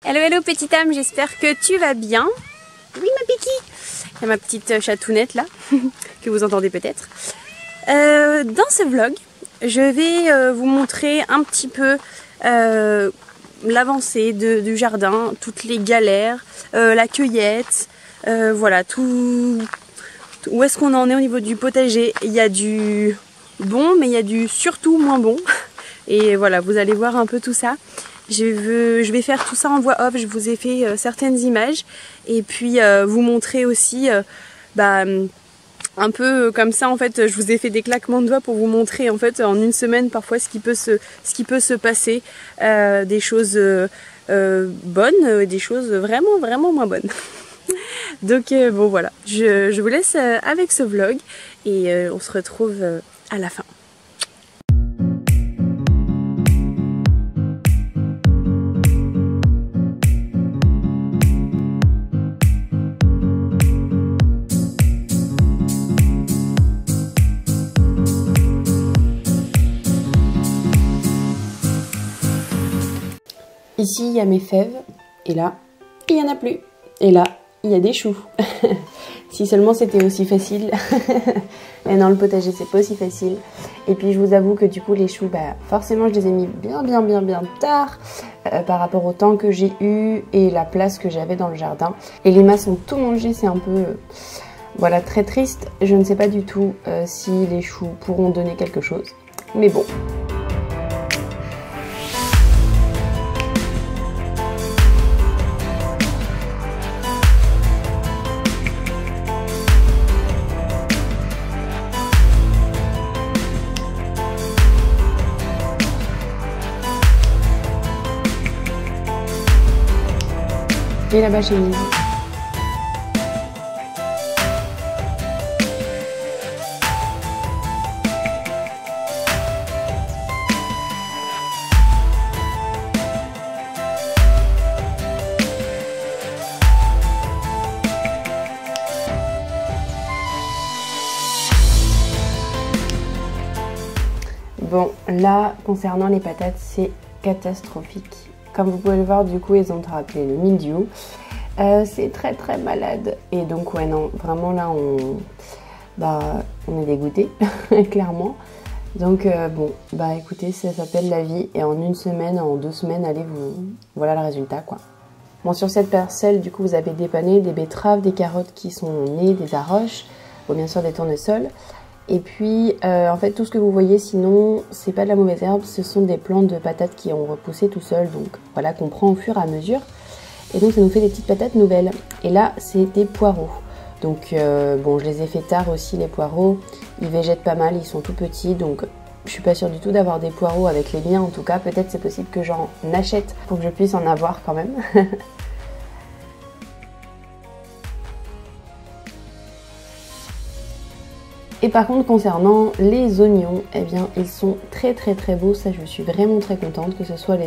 Hello hello petite âme, j'espère que tu vas bien. Oui ma Piki. Il y a ma petite chatounette là, que vous entendez peut-être. Dans ce vlog, je vais vous montrer un petit peu l'avancée du jardin, toutes les galères, la cueillette, voilà, tout où est-ce qu'on en est au niveau du potager. Il y a du bon, mais il y a du surtout moins bon. Et voilà, vous allez voir un peu tout ça. Je vais faire tout ça en voix off, je vous ai fait certaines images et puis vous montrer aussi un peu comme ça en fait, je vous ai fait des claquements de doigts pour vous montrer en fait en une semaine parfois ce qui peut se passer, des choses bonnes, des choses vraiment moins bonnes. Donc bon voilà, je vous laisse avec ce vlog et on se retrouve à la fin. Ici, il y a mes fèves, et là, il n'y en a plus. Et là, il y a des choux. Si seulement c'était aussi facile. Mais non, le potager, c'est pas aussi facile. Et puis, je vous avoue que du coup, les choux, forcément, je les ai mis bien tard par rapport au temps que j'ai eu et la place que j'avais dans le jardin. Et les limaces ont tout mangé, c'est un peu... voilà, très triste. Je ne sais pas du tout si les choux pourront donner quelque chose. Mais bon... Et là-bas chez Lise. Bon, là, concernant les patates, c'est catastrophique. Comme vous pouvez le voir, du coup, ils ont attrapé le mildiou. C'est très malade. Et donc, ouais, non, vraiment là, on est dégoûté, clairement. Donc, bon, écoutez, ça s'appelle la vie. Et en une semaine, en 2 semaines, allez, voilà le résultat, quoi. Bon, sur cette parcelle, du coup, vous avez dépanné des betteraves, des carottes qui sont nées, des arroches, bon, bien sûr, des tournesols. Et puis, en fait, tout ce que vous voyez, sinon, c'est pas de la mauvaise herbe, ce sont des plants de patates qui ont repoussé tout seuls, donc voilà, qu'on prend au fur et à mesure. Et donc, ça nous fait des petites patates nouvelles. Et là, c'est des poireaux. Donc, bon, je les ai fait tard aussi, les poireaux. Ils végètent pas mal, ils sont tout petits, donc je suis pas sûre du tout d'avoir des poireaux avec les miens. En tout cas, peut-être c'est possible que j'en achète pour que je puisse en avoir quand même. Et par contre, concernant les oignons, eh bien, ils sont très beaux. Ça, je suis vraiment très contente, que ce soit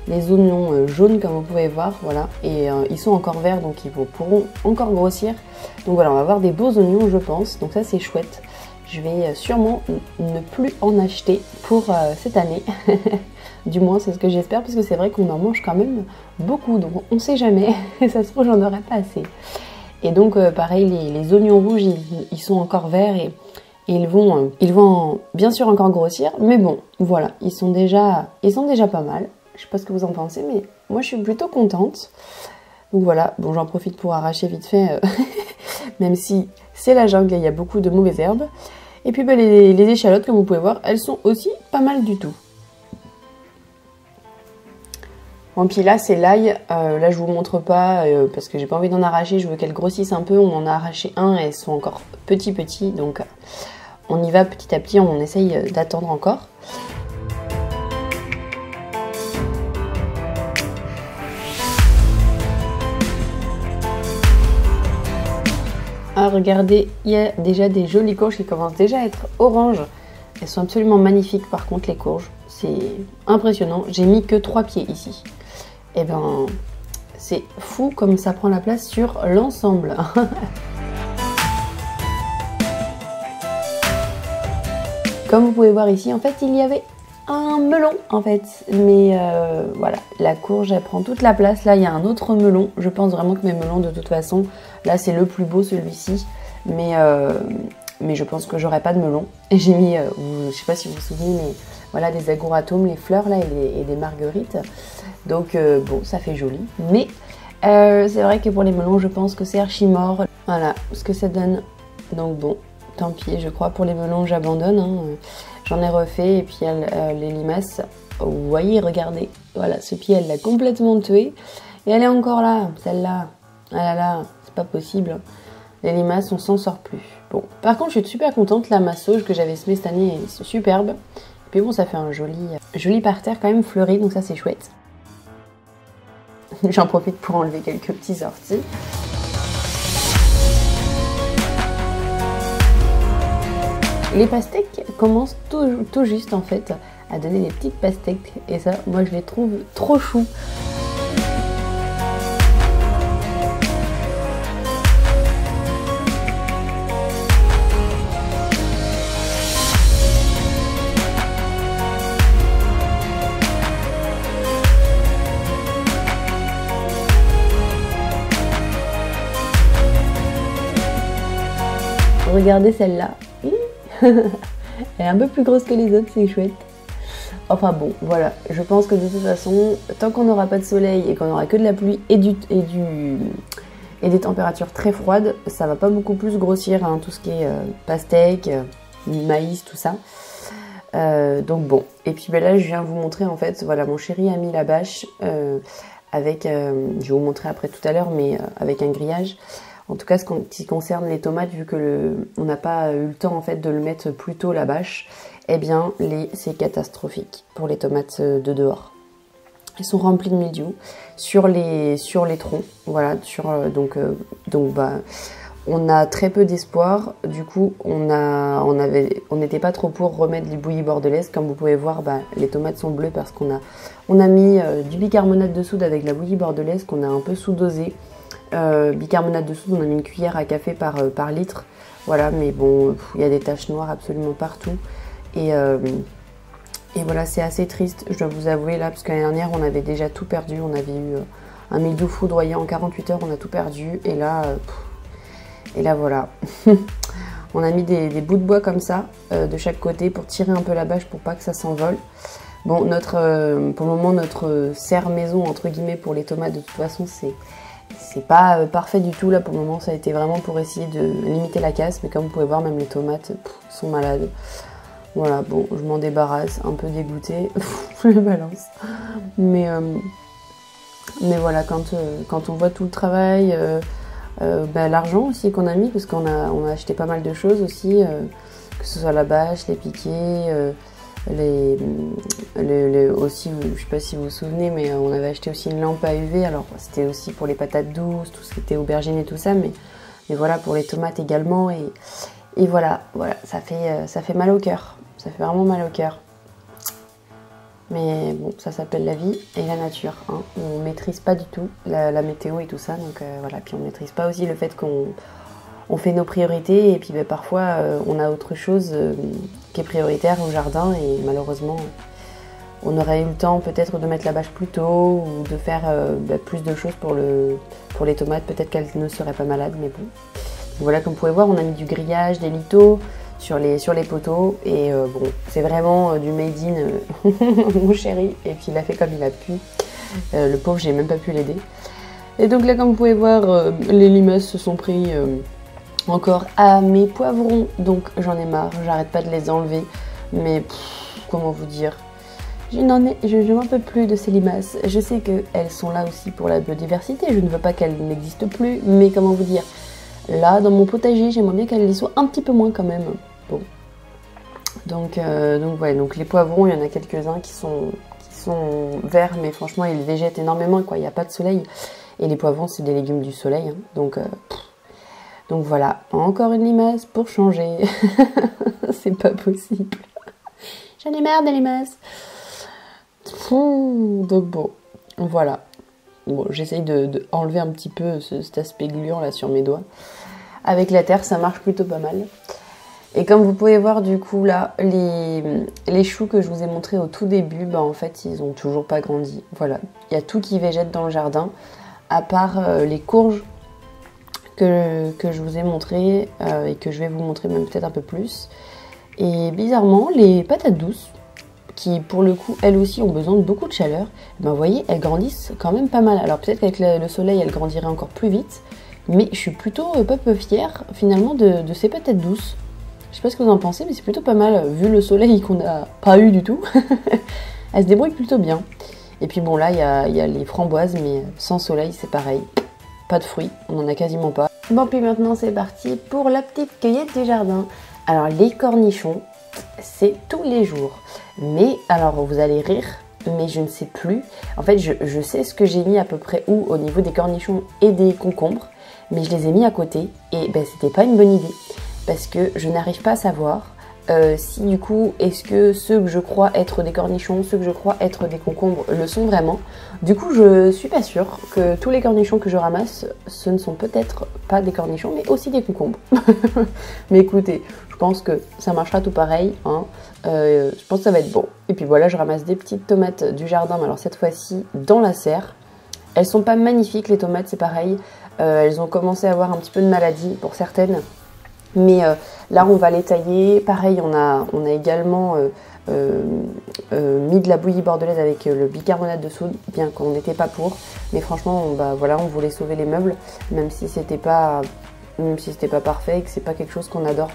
les oignons jaunes, comme vous pouvez voir, voilà. Et ils sont encore verts, donc ils pourront encore grossir. Donc voilà, on va avoir des beaux oignons, je pense. Donc ça, c'est chouette. Je vais sûrement ne plus en acheter pour cette année. Du moins, c'est ce que j'espère, parce que c'est vrai qu'on en mange quand même beaucoup. Donc on sait jamais. Ça se trouve, j'en aurai pas assez. Et donc, pareil, les oignons rouges, ils sont encore verts et ils vont bien sûr encore grossir. Mais bon, voilà, ils sont déjà pas mal. Je sais pas ce que vous en pensez, mais moi, je suis plutôt contente. Donc voilà, bon, j'en profite pour arracher vite fait, même si c'est la jungle et il y a beaucoup de mauvaises herbes. Et puis, les échalotes, comme vous pouvez voir, elles sont aussi pas mal du tout. Bon, puis là, c'est l'ail. Là, je vous montre pas parce que j'ai pas envie d'en arracher. Je veux qu'elles grossissent un peu. On en a arraché un et elles sont encore petits. Donc, on y va petit à petit. On essaye d'attendre encore. Ah, regardez, il y a déjà des jolies courges qui commencent déjà à être oranges. Elles sont absolument magnifiques par contre, les courges. C'est impressionnant. J'ai mis que 3 pieds ici. Et ben, c'est fou comme ça prend la place sur l'ensemble. Comme vous pouvez voir ici, en fait, il y avait un melon en fait. Mais voilà, la courge elle prend toute la place. Là il y a un autre melon. Je pense vraiment que mes melons de toute façon, là c'est le plus beau celui-ci. Mais je pense que j'aurai pas de melon. Et j'ai mis, je sais pas si vous vous souvenez, mais voilà des agoratomes, les fleurs là et des marguerites. Donc bon, ça fait joli. Mais c'est vrai que pour les melons, je pense que c'est archi mort. Voilà ce que ça donne. Donc bon, tant pis, je crois pour les melons, j'abandonne. Hein. J'en ai refait et puis les limaces, vous voyez, regardez. Voilà, ce pied, elle l'a complètement tué. Et elle est encore là, celle-là. Ah là là, c'est pas possible. Les limaces, on s'en sort plus. Bon, par contre, je suis super contente. Là, ma sauge que j'avais semée cette année, c'est superbe. Et puis bon, ça fait un joli parterre quand même fleuri, donc ça c'est chouette. J'en profite pour enlever quelques petits orties. Les pastèques commencent tout juste en fait à donner des petites pastèques. Et ça, moi je les trouve trop chou. Regardez celle-là. Elle est un peu plus grosse que les autres, c'est chouette. Enfin bon, voilà. Je pense que de toute façon, tant qu'on n'aura pas de soleil et qu'on n'aura que de la pluie et des températures très froides, ça va pas beaucoup plus grossir, hein, tout ce qui est pastèque, maïs, tout ça. Donc bon. Et puis ben là, je viens vous montrer en fait, voilà, mon chéri a mis la bâche avec, je vais vous montrer après tout à l'heure, mais avec un grillage. En tout cas, ce qui concerne les tomates, vu que on n'a pas eu le temps en fait de le mettre plus tôt la bâche, eh bien c'est catastrophique pour les tomates de dehors. Elles sont remplies de mildiou sur les troncs, voilà. Donc on a très peu d'espoir. Du coup, on n'était pas trop pour remettre les bouillies bordelaise. Comme vous pouvez voir, les tomates sont bleues parce qu'on a mis du bicarbonate de soude avec la bouillie bordelaise qu'on a un peu sous-dosé. Bicarbonate de soude, on a mis une cuillère à café par litre, voilà, mais bon, il y a des taches noires absolument partout, et voilà, c'est assez triste, je dois vous avouer là, parce que l'année dernière on avait déjà tout perdu, on avait eu un mildiou foudroyant en 48 heures, on a tout perdu, et là voilà. On a mis des bouts de bois comme ça, de chaque côté, pour tirer un peu la bâche pour pas que ça s'envole. Bon, pour le moment, notre serre maison, entre guillemets, pour les tomates, de toute façon, c'est pas parfait du tout. Là, pour le moment, ça a été vraiment pour essayer de limiter la casse. Mais comme vous pouvez voir, même les tomates sont malades. Voilà, bon, je m'en débarrasse, un peu dégoûtée. Je les balance. Mais voilà, quand on voit tout le travail, l'argent aussi qu'on a mis, parce qu'on a acheté pas mal de choses aussi, que ce soit la bâche, les piquets, aussi, je sais pas si vous vous souvenez, mais on avait acheté aussi une lampe à UV. Alors c'était aussi pour les patates douces, tout ce qui était aubergine et tout ça, mais voilà, pour les tomates également. Et voilà, ça fait mal au cœur. Ça fait vraiment mal au cœur. Mais bon, ça s'appelle la vie et la nature, hein. On maîtrise pas du tout la météo et tout ça, donc voilà. Puis on maîtrise pas aussi le fait qu'on fait nos priorités, et puis parfois on a autre chose qui est prioritaire au jardin, et malheureusement on aurait eu le temps peut-être de mettre la bâche plus tôt, ou de faire plus de choses pour les tomates, peut-être qu'elles ne seraient pas malades, mais bon. Voilà, comme vous pouvez voir, on a mis du grillage, des lithos sur les poteaux, et bon, c'est vraiment du made in mon chéri, et puis il a fait comme il a pu. Le pauvre, j'ai même pas pu l'aider. Et donc là, comme vous pouvez voir, les limaces se sont pris encore à mes poivrons, donc j'en ai marre, j'arrête pas de les enlever, mais comment vous dire, je n'en peux plus de ces limaces. Je sais qu'elles sont là aussi pour la biodiversité, je ne veux pas qu'elles n'existent plus, mais comment vous dire, là dans mon potager, j'aimerais bien qu'elles y soient un petit peu moins quand même. Bon, donc ouais, donc les poivrons, il y en a quelques-uns qui sont verts, mais franchement ils végètent énormément, quoi. Il n'y a pas de soleil, et les poivrons c'est des légumes du soleil, hein. Donc voilà, encore une limace pour changer. C'est pas possible. J'en ai marre des limaces. Donc bon, voilà. Bon, j'essaye de enlever un petit peu cet aspect gluant là sur mes doigts. Avec la terre, ça marche plutôt pas mal. Et comme vous pouvez voir du coup là, les choux que je vous ai montrés au tout début, bah en fait ils ont toujours pas grandi. Voilà, il y a tout qui végète dans le jardin, à part les courges que je vous ai montrées et que je vais vous montrer même peut-être un peu plus. Et bizarrement, les patates douces, qui pour le coup elles aussi ont besoin de beaucoup de chaleur, ben vous voyez elles grandissent quand même pas mal. Alors peut-être qu'avec le soleil elles grandiraient encore plus vite, mais je suis plutôt pas peu fière finalement de ces patates douces. Je sais pas ce que vous en pensez, mais c'est plutôt pas mal vu le soleil qu'on n'a pas eu du tout. Elles se débrouillent plutôt bien. Et puis bon là il y a les framboises, mais sans soleil c'est pareil, pas de fruits, on en a quasiment pas. Bon puis maintenant c'est parti pour la petite cueillette du jardin. Alors les cornichons, c'est tous les jours. Mais alors vous allez rire, mais je ne sais plus. En fait je sais ce que j'ai mis à peu près où au niveau des cornichons et des concombres, mais je les ai mis à côté et ben c'était pas une bonne idée. Parce que je n'arrive pas à savoir si du coup, est-ce que ceux que je crois être des cornichons, ceux que je crois être des concombres le sont vraiment. Du coup, je suis pas sûre que tous les cornichons que je ramasse, ce ne sont peut-être pas des cornichons, mais aussi des concombres. Mais écoutez, je pense que ça marchera tout pareil, hein. Je pense que ça va être bon. Et puis voilà, je ramasse des petites tomates du jardin, mais alors cette fois-ci dans la serre. Elles sont pas magnifiques, les tomates, c'est pareil. Elles ont commencé à avoir un petit peu de maladie pour certaines. Mais là on va les tailler, pareil on a également mis de la bouillie bordelaise avec le bicarbonate de soude, bien qu'on n'était pas pour, mais franchement voilà, on voulait sauver les meubles, même si c'était pas parfait et que c'est pas quelque chose qu'on adore,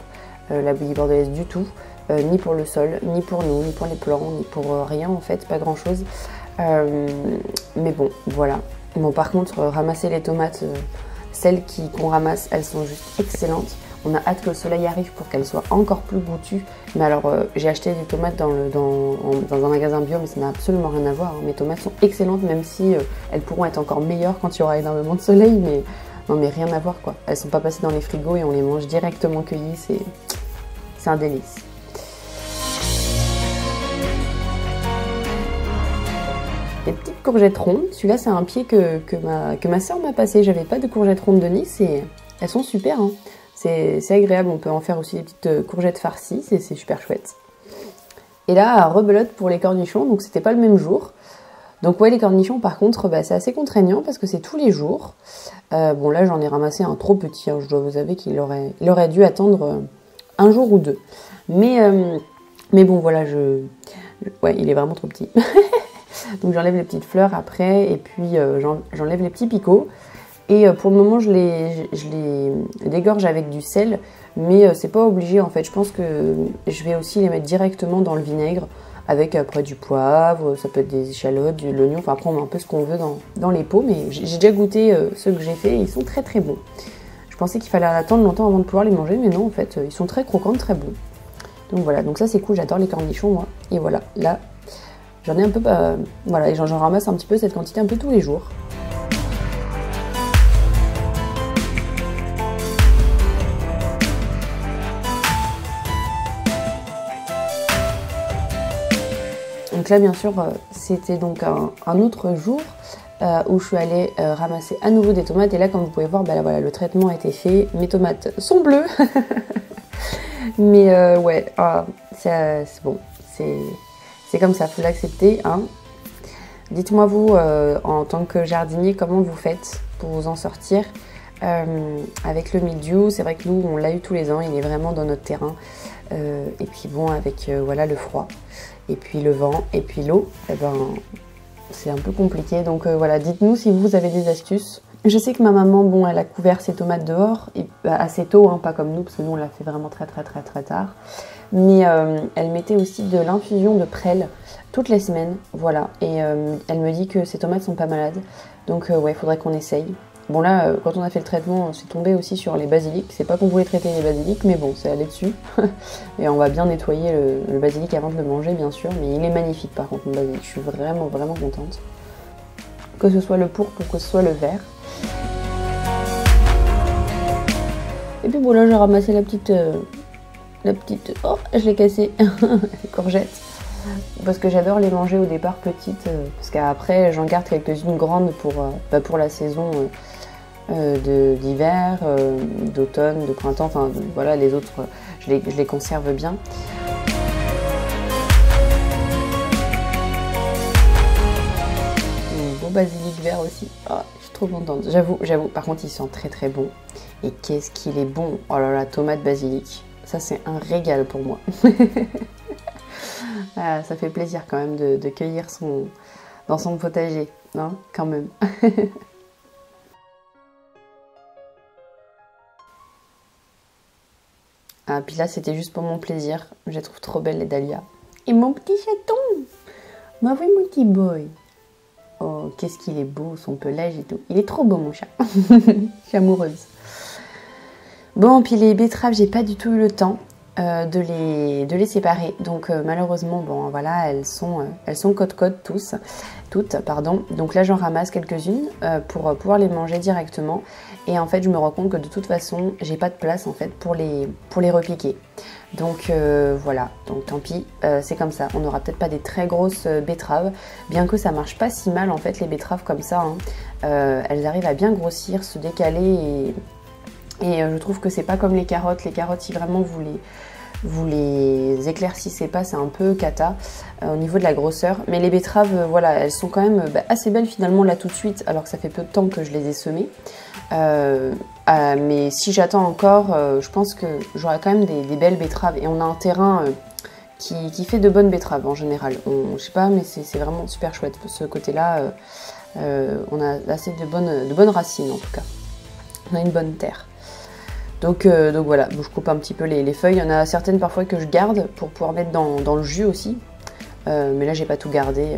la bouillie bordelaise du tout, ni pour le sol, ni pour nous, ni pour les plants, ni pour rien en fait, pas grand chose. Mais bon voilà. Bon par contre ramasser les tomates, celles qu'on ramasse, elles sont juste excellentes. On a hâte que le soleil arrive pour qu'elles soient encore plus goûtues. Mais alors, j'ai acheté des tomates dans un magasin bio, mais ça n'a absolument rien à voir, hein. Mes tomates sont excellentes, même si elles pourront être encore meilleures quand il y aura énormément de soleil. Mais non, mais rien à voir, quoi. Elles sont pas passées dans les frigos et on les mange directement cueillies. C'est un délice. Les petites courgettes rondes, celui-là c'est un pied que ma soeur m'a passé. J'avais pas de courgettes rondes de Nice et elles sont super, hein. C'est agréable, on peut en faire aussi des petites courgettes farcies, c'est super chouette. Et là, rebelote pour les cornichons, donc c'était pas le même jour. Donc ouais, les cornichons par contre, c'est assez contraignant parce que c'est tous les jours. Bon là j'en ai ramassé un trop petit, hein, je dois vous avouer qu'il aurait dû attendre un jour ou deux. Mais bon voilà, ouais, il est vraiment trop petit. Donc j'enlève les petites fleurs après et puis j'enlève les petits picots. Et pour le moment, je les dégorge avec du sel, mais c'est pas obligé en fait. Je pense que je vais aussi les mettre directement dans le vinaigre avec après du poivre, ça peut être des échalotes, de l'oignon, enfin après on met un peu ce qu'on veut dans les pots, mais j'ai déjà goûté ceux que j'ai fait et ils sont très très bons. Je pensais qu'il fallait attendre longtemps avant de pouvoir les manger, mais non en fait, ils sont très croquants, très bons. Donc voilà, donc ça c'est cool, j'adore les cornichons moi. Et voilà, là, j'en ai un peu, voilà, et j'en ramasse un petit peu cette quantité un peu tous les jours. Donc là, bien sûr, c'était donc un autre jour où je suis allée ramasser à nouveau des tomates. Et là, comme vous pouvez voir, là, voilà, le traitement a été fait. Mes tomates sont bleues. Mais ouais, c'est bon. C'est comme ça, il faut l'accepter, hein. Dites-moi vous, en tant que jardinier, comment vous faites pour vous en sortir avec le mildiou. C'est vrai que nous, on l'a eu tous les ans. Il est vraiment dans notre terrain. Et puis bon, avec voilà, le froid. Et puis le vent, et puis l'eau, c'est un peu compliqué. Donc voilà, dites-nous si vous avez des astuces. Je sais que ma maman, bon, elle a couvert ses tomates dehors, et, assez tôt, hein, pas comme nous, parce que nous on l'a fait vraiment très tard. Mais elle mettait aussi de l'infusion de prêle toutes les semaines, voilà. Et elle me dit que ses tomates sont pas malades. Donc ouais, il faudrait qu'on essaye. Bon là, quand on a fait le traitement, c'est tombé aussi sur les basiliques. C'est pas qu'on voulait traiter les basiliques, mais bon, c'est allé dessus. Et on va bien nettoyer le basilic avant de le manger, bien sûr. Mais il est magnifique par contre, le basilic. Je suis vraiment contente. Que ce soit le pourpre ou que ce soit le vert. Et puis bon là, j'ai ramassé la petite... Oh, je l'ai cassée. Courgette. Parce que j'adore les manger au départ petites. Parce qu'après, j'en garde quelques-unes grandes pour la saison... d'hiver, d'automne, de printemps, enfin voilà, les autres, je les conserve bien. Bon basilic vert aussi, oh, je suis trop contente. J'avoue, par contre il sent très très bon. Et qu'est-ce qu'il est bon. Oh là là, tomate basilic, ça c'est un régal pour moi. Ah, ça fait plaisir quand même de cueillir dans son potager, hein, quand même. Ah, puis là, c'était juste pour mon plaisir. Je les trouve trop belles, les dahlias. Et mon petit chaton! Bah oui, mon petit boy. Oh, qu'est-ce qu'il est beau, son pelage et tout. Il est trop beau, mon chat. Je suis amoureuse. Bon, puis les betteraves, j'ai pas du tout eu le temps de les séparer. Donc, malheureusement, bon, voilà, elles sont côte-côte toutes, pardon. Donc là, j'en ramasse quelques-unes pour pouvoir les manger directement. Et en fait, je me rends compte que de toute façon, j'ai pas de place en fait pour les repiquer. Donc voilà, donc tant pis, c'est comme ça. On n'aura peut-être pas des très grosses betteraves, bien que ça marche pas si mal en fait les betteraves comme ça. Hein. Elles arrivent à bien grossir, se décaler et je trouve que c'est pas comme les carottes. Les carottes, si vraiment vous les éclaircissez pas, c'est un peu cata au niveau de la grosseur. Mais les betteraves, voilà, elles sont quand même assez belles finalement là tout de suite, alors que ça fait peu de temps que je les ai semées. Mais si j'attends encore, je pense que j'aurai quand même des belles betteraves. Et on a un terrain qui fait de bonnes betteraves en général. Je sais pas, mais c'est vraiment super chouette. Ce côté-là, on a assez de bonnes racines en tout cas. On a une bonne terre. Donc voilà, je coupe un petit peu les feuilles. Il y en a certaines parfois que je garde pour pouvoir mettre dans le jus aussi. Mais là, j'ai pas tout gardé.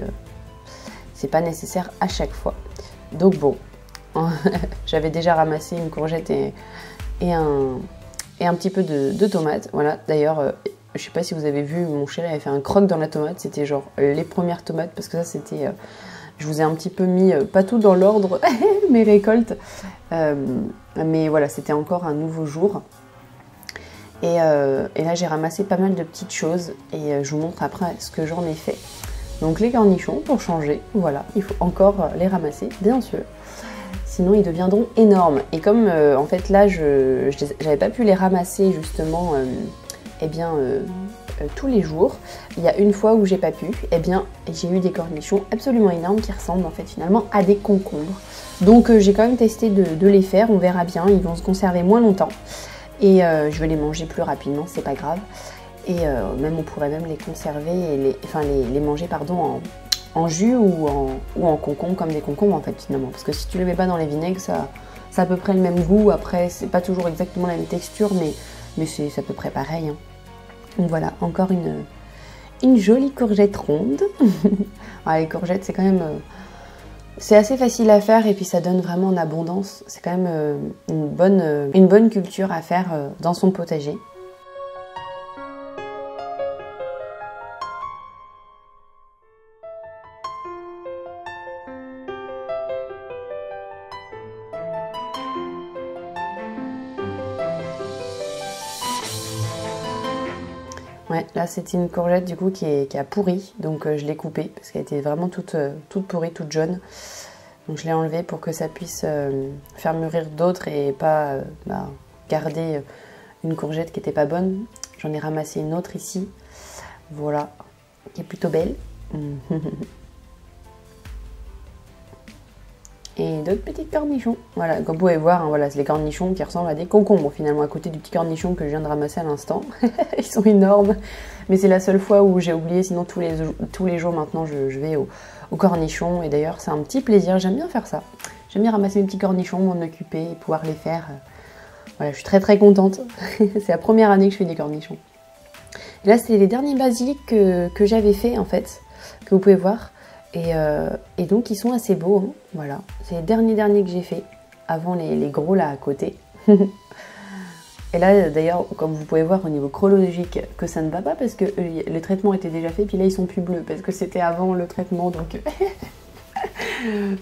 C'est pas nécessaire à chaque fois. Donc bon, j'avais déjà ramassé une courgette et un petit peu de tomate. Voilà, d'ailleurs, je sais pas si vous avez vu, mon chéri avait fait un croc dans la tomate. C'était genre les premières tomates parce que ça, c'était... je vous ai un petit peu mis, pas tout dans l'ordre, mes récoltes. Mais voilà, c'était encore un nouveau jour. Et là, j'ai ramassé pas mal de petites choses. Et je vous montre après ce que j'en ai fait. Donc les cornichons, pour changer, voilà, il faut encore les ramasser, bien sûr. Sinon, ils deviendront énormes. Et comme, en fait, là, j'avais pas pu les ramasser, justement, tous les jours. Il y a une fois où j'ai pas pu, j'ai eu des cornichons absolument énormes qui ressemblent, en fait, finalement, à des concombres. Donc, j'ai quand même testé de les faire, on verra bien. Ils vont se conserver moins longtemps. Et je vais les manger plus rapidement, c'est pas grave. Et même, on pourrait même les conserver et les manger, pardon, en jus ou en concombre, comme des concombres en fait finalement. Parce que si tu les mets pas dans les vinaigres, ça a à peu près le même goût. Après, c'est pas toujours exactement la même texture, mais c'est à peu près pareil. Hein. Donc voilà, encore une jolie courgette ronde. Ah, les courgettes, c'est quand même... c'est assez facile à faire et puis ça donne vraiment en abondance. C'est quand même une bonne culture à faire dans son potager. Ouais, là c'était une courgette du coup qui a pourri, donc je l'ai coupée parce qu'elle était vraiment toute pourrie, toute jaune. Donc je l'ai enlevée pour que ça puisse faire mûrir d'autres et pas garder une courgette qui n'était pas bonne. J'en ai ramassé une autre ici, voilà, qui est plutôt belle. Et d'autres petits cornichons. Voilà, comme vous pouvez voir, hein, voilà, c'est les cornichons qui ressemblent à des concombres finalement, à côté du petit cornichon que je viens de ramasser à l'instant. Ils sont énormes, mais c'est la seule fois où j'ai oublié, sinon tous les jours maintenant je vais au cornichons. Et d'ailleurs c'est un petit plaisir, j'aime bien faire ça. J'aime bien ramasser mes petits cornichons, m'en occuper et pouvoir les faire. Voilà, je suis très très contente. C'est la première année que je fais des cornichons. Et là c'est les derniers basilics que j'avais fait en fait, que vous pouvez voir. Et donc ils sont assez beaux, hein. Voilà, c'est les derniers que j'ai fait, avant les gros là à côté. Et là d'ailleurs, comme vous pouvez voir au niveau chronologique, que ça ne va pas parce que le traitement était déjà fait, puis là ils sont plus bleus parce que c'était avant le traitement, donc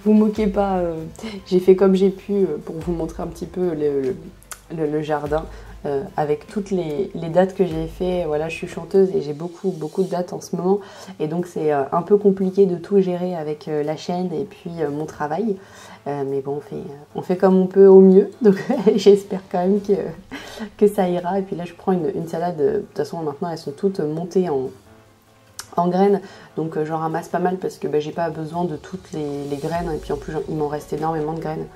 vous moquez pas, j'ai fait comme j'ai pu pour vous montrer un petit peu le jardin. Avec toutes les dates que j'ai fait, voilà, je suis chanteuse et j'ai beaucoup de dates en ce moment et donc c'est un peu compliqué de tout gérer avec la chaîne et puis mon travail, Mais bon, on fait comme on peut au mieux. Donc j'espère quand même que ça ira. Et puis là, je prends une salade. De toute façon, maintenant, elles sont toutes montées en graines. Donc j'en ramasse pas mal parce que j'ai pas besoin de toutes les graines. Et puis en plus, il m'en reste énormément de graines.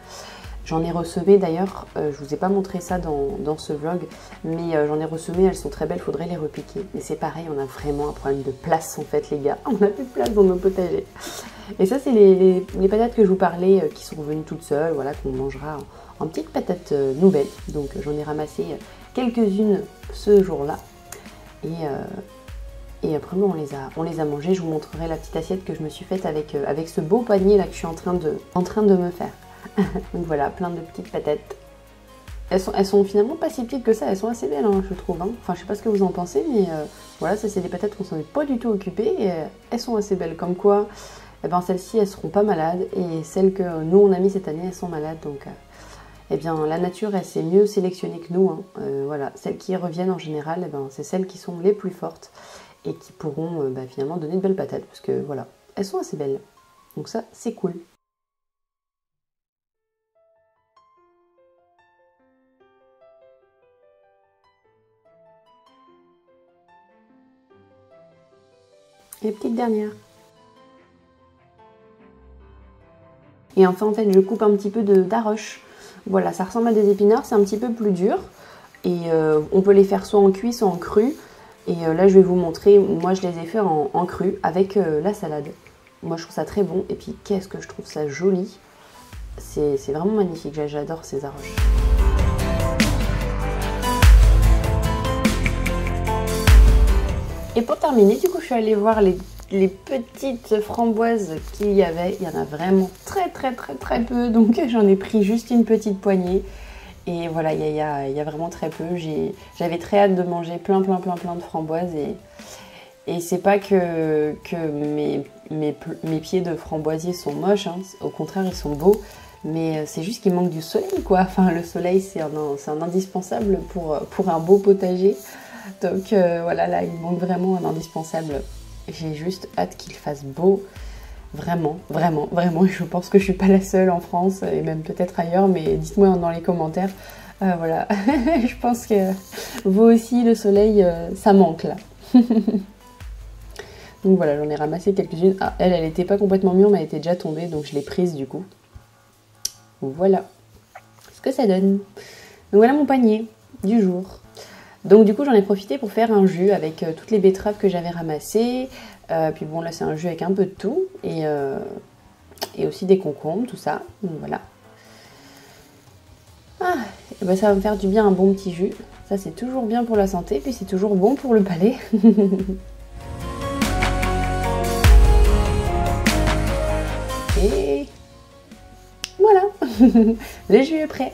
J'en ai ressemé d'ailleurs, je vous ai pas montré ça dans ce vlog, mais j'en ai ressemé, elles sont très belles, faudrait les repiquer. Mais c'est pareil, on a vraiment un problème de place en fait les gars, on n'a plus de place dans nos potagers. Et ça c'est les patates que je vous parlais qui sont revenues toutes seules, voilà, qu'on mangera en petites patates nouvelles. Donc j'en ai ramassé quelques-unes ce jour-là. Et après on les a mangées, je vous montrerai la petite assiette que je me suis faite avec ce beau panier là que je suis en train de me faire. Donc voilà, plein de petites patates. Elles sont finalement pas si petites que ça, elles sont assez belles hein, je trouve. Hein. Enfin je sais pas ce que vous en pensez, mais voilà, ça c'est des patates qu'on s'en est pas du tout occupé et elles sont assez belles. Comme quoi, eh ben, celles-ci elles seront pas malades et celles que nous on a mis cette année elles sont malades. Donc eh bien la nature elle s'est mieux sélectionnée que nous. Hein. Voilà, celles qui reviennent en général, eh ben, c'est celles qui sont les plus fortes et qui pourront finalement donner de belles patates parce que voilà, elles sont assez belles. Donc ça c'est cool. Et petite dernière. Et enfin, en fait, je coupe un petit peu d'aroche. Voilà, ça ressemble à des épinards, c'est un petit peu plus dur. Et on peut les faire soit en cuit, soit en cru. Et là, je vais vous montrer, moi je les ai fait en cru avec la salade. Moi, je trouve ça très bon. Et puis, qu'est-ce que je trouve ça joli. C'est vraiment magnifique, j'adore ces aroches. Et pour terminer, du coup, je suis allée voir les petites framboises qu'il y avait. Il y en a vraiment très peu, donc j'en ai pris juste une petite poignée. Et voilà, il y a vraiment très peu. J'avais très hâte de manger plein de framboises. Et c'est pas que mes pieds de framboisier sont moches, hein. Au contraire, ils sont beaux. Mais c'est juste qu'il manque du soleil, quoi. Enfin, le soleil, c'est un indispensable pour un beau potager. Donc voilà, là il manque vraiment un indispensable. J'ai juste hâte qu'il fasse beau. Vraiment. Et je pense que je suis pas la seule en France et même peut-être ailleurs, mais dites-moi dans les commentaires. Voilà, je pense que vous aussi le soleil, ça manque là. Donc voilà, j'en ai ramassé quelques-unes. Ah, elle était pas complètement mûre, mais elle était déjà tombée, donc je l'ai prise du coup. Voilà ce que ça donne. Donc voilà mon panier du jour. Donc du coup j'en ai profité pour faire un jus avec toutes les betteraves que j'avais ramassées. Puis bon là c'est un jus avec un peu de tout. Et aussi des concombres, tout ça. Donc voilà. Ah, et ben ça va me faire du bien un bon petit jus. Ça c'est toujours bien pour la santé. Puis c'est toujours bon pour le palais. Et voilà. Le jus est prêt.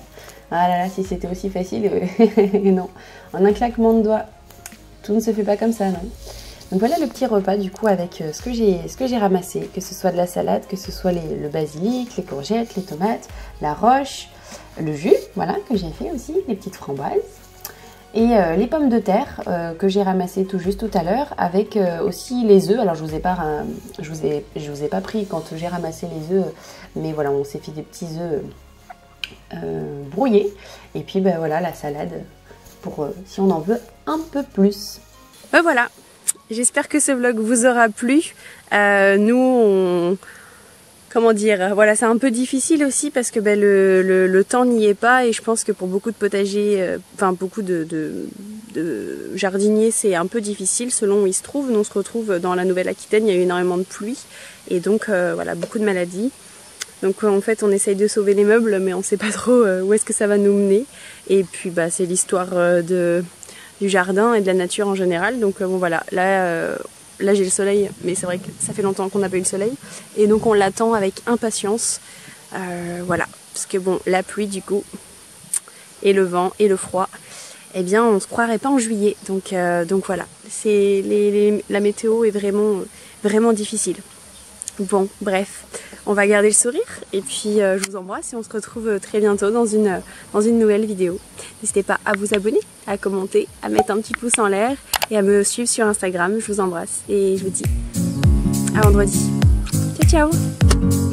Ah là là, si c'était aussi facile, non. En un claquement de doigts, tout ne se fait pas comme ça, non. Donc voilà le petit repas du coup avec ce que j'ai ramassé, que ce soit de la salade, que ce soit le basilic, les courgettes, les tomates, la roche, le jus, voilà, que j'ai fait aussi, les petites framboises. Et les pommes de terre que j'ai ramassées tout juste tout à l'heure, avec aussi les œufs. Alors je vous ai pas pris quand j'ai ramassé les œufs, mais voilà, on s'est fait des petits œufs brouillés. Et puis ben voilà la salade pour si on en veut un peu plus. Voilà, j'espère que ce vlog vous aura plu. Comment dire, voilà, c'est un peu difficile aussi parce que le temps n'y est pas et je pense que pour beaucoup de potagers, enfin beaucoup de jardiniers, c'est un peu difficile selon où ils se trouvent. Nous on se retrouve dans la Nouvelle-Aquitaine, il y a eu énormément de pluie et donc voilà, beaucoup de maladies. Donc en fait on essaye de sauver les meubles mais on ne sait pas trop où est-ce que ça va nous mener. Et puis bah, c'est l'histoire du jardin et de la nature en général. Donc bon voilà, là j'ai le soleil, mais c'est vrai que ça fait longtemps qu'on n'a pas eu le soleil. Et donc on l'attend avec impatience. Voilà, parce que bon, la pluie du coup, et le vent, et le froid, eh bien on se croirait pas en juillet. Donc voilà, la météo est vraiment difficile. Bon, bref, on va garder le sourire et puis je vous embrasse et on se retrouve très bientôt dans une nouvelle vidéo. N'hésitez pas à vous abonner, à commenter, à mettre un petit pouce en l'air et à me suivre sur Instagram. Je vous embrasse et je vous dis à vendredi. Ciao ciao.